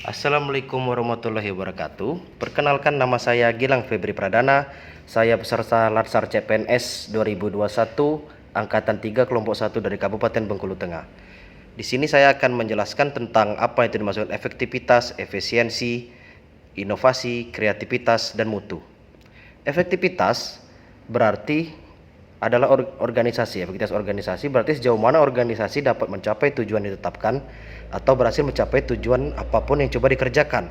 Assalamualaikum warahmatullahi wabarakatuh. Perkenalkan, nama saya Gilang Febri Pradana. Saya peserta Latsar CPNS 2021 Angkatan 3 Kelompok 1 dari Kabupaten Bengkulu Tengah. Di sini saya akan menjelaskan tentang apa itu dimaksud efektivitas, efisiensi, inovasi, kreativitas, dan mutu. Efektivitas berarti adalah organisasi. Efektivitas organisasi berarti sejauh mana organisasi dapat mencapai tujuan ditetapkan atau berhasil mencapai tujuan apapun yang coba dikerjakan.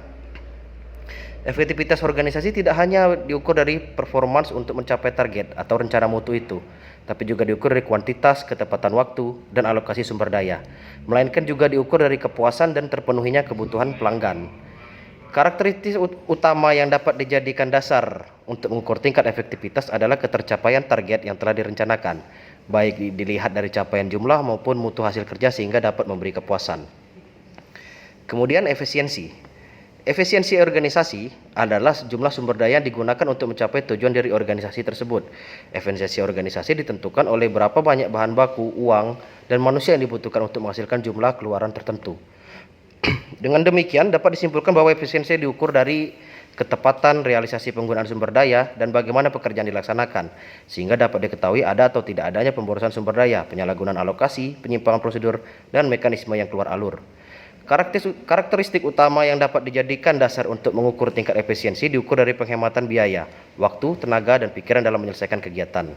Efektivitas organisasi tidak hanya diukur dari performance untuk mencapai target atau rencana mutu itu, tapi juga diukur dari kuantitas, ketepatan waktu, dan alokasi sumber daya, melainkan juga diukur dari kepuasan dan terpenuhinya kebutuhan pelanggan. Karakteristik utama yang dapat dijadikan dasar untuk mengukur tingkat efektivitas adalah ketercapaian target yang telah direncanakan, baik dilihat dari capaian jumlah maupun mutu hasil kerja sehingga dapat memberi kepuasan. Kemudian efisiensi. Efisiensi organisasi adalah jumlah sumber daya yang digunakan untuk mencapai tujuan dari organisasi tersebut. Efisiensi organisasi ditentukan oleh berapa banyak bahan baku, uang, dan manusia yang dibutuhkan untuk menghasilkan jumlah keluaran tertentu. Dengan demikian dapat disimpulkan bahwa efisiensi diukur dari ketepatan realisasi penggunaan sumber daya dan bagaimana pekerjaan dilaksanakan, sehingga dapat diketahui ada atau tidak adanya pemborosan sumber daya, penyalahgunaan alokasi, penyimpangan prosedur, dan mekanisme yang keluar alur. Karakteristik utama yang dapat dijadikan dasar untuk mengukur tingkat efisiensi diukur dari penghematan biaya, waktu, tenaga, dan pikiran dalam menyelesaikan kegiatan.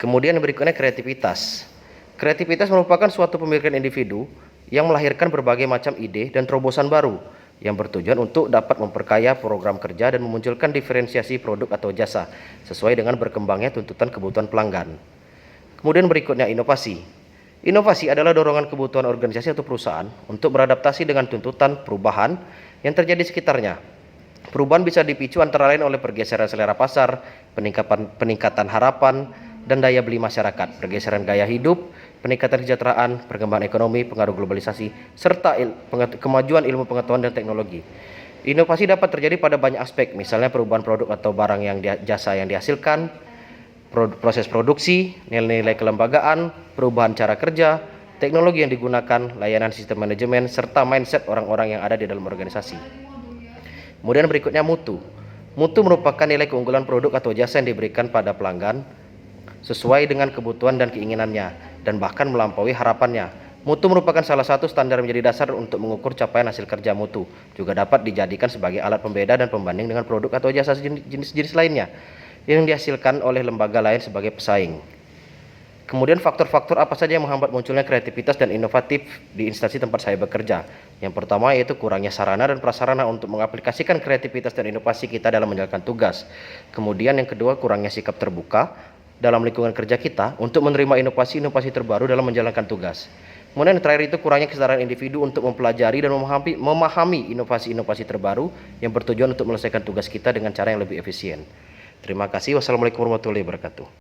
Kemudian berikutnya kreativitas. Kreativitas merupakan suatu pemikiran individu yang melahirkan berbagai macam ide dan terobosan baru yang bertujuan untuk dapat memperkaya program kerja dan memunculkan diferensiasi produk atau jasa sesuai dengan berkembangnya tuntutan kebutuhan pelanggan. Kemudian berikutnya inovasi. Inovasi adalah dorongan kebutuhan organisasi atau perusahaan untuk beradaptasi dengan tuntutan perubahan yang terjadi di sekitarnya. Perubahan bisa dipicu antara lain oleh pergeseran selera pasar, peningkatan harapan dan daya beli masyarakat, pergeseran gaya hidup, peningkatan kesejahteraan, perkembangan ekonomi, pengaruh globalisasi, serta kemajuan ilmu pengetahuan dan teknologi. Inovasi dapat terjadi pada banyak aspek, misalnya perubahan produk atau barang jasa yang dihasilkan, proses produksi, nilai-nilai kelembagaan, perubahan cara kerja, teknologi yang digunakan, layanan sistem manajemen, serta mindset orang-orang yang ada di dalam organisasi. Kemudian berikutnya mutu. Mutu merupakan nilai keunggulan produk atau jasa yang diberikan pada pelanggan sesuai dengan kebutuhan dan keinginannya, dan bahkan melampaui harapannya. Mutu merupakan salah satu standar menjadi dasar untuk mengukur capaian hasil kerja mutu. Juga dapat dijadikan sebagai alat pembeda dan pembanding dengan produk atau jasa jenis-jenis lainnya yang dihasilkan oleh lembaga lain sebagai pesaing. Kemudian faktor-faktor apa saja yang menghambat munculnya kreativitas dan inovatif di instansi tempat saya bekerja? Yang pertama yaitu kurangnya sarana dan prasarana untuk mengaplikasikan kreativitas dan inovasi kita dalam menjalankan tugas. Kemudian yang kedua, kurangnya sikap terbuka dalam lingkungan kerja kita untuk menerima inovasi-inovasi terbaru dalam menjalankan tugas. Kemudian yang terakhir itu kurangnya kesadaran individu untuk mempelajari dan memahami inovasi-inovasi terbaru yang bertujuan untuk menyelesaikan tugas kita dengan cara yang lebih efisien. Terima kasih. Wassalamualaikum warahmatullahi wabarakatuh.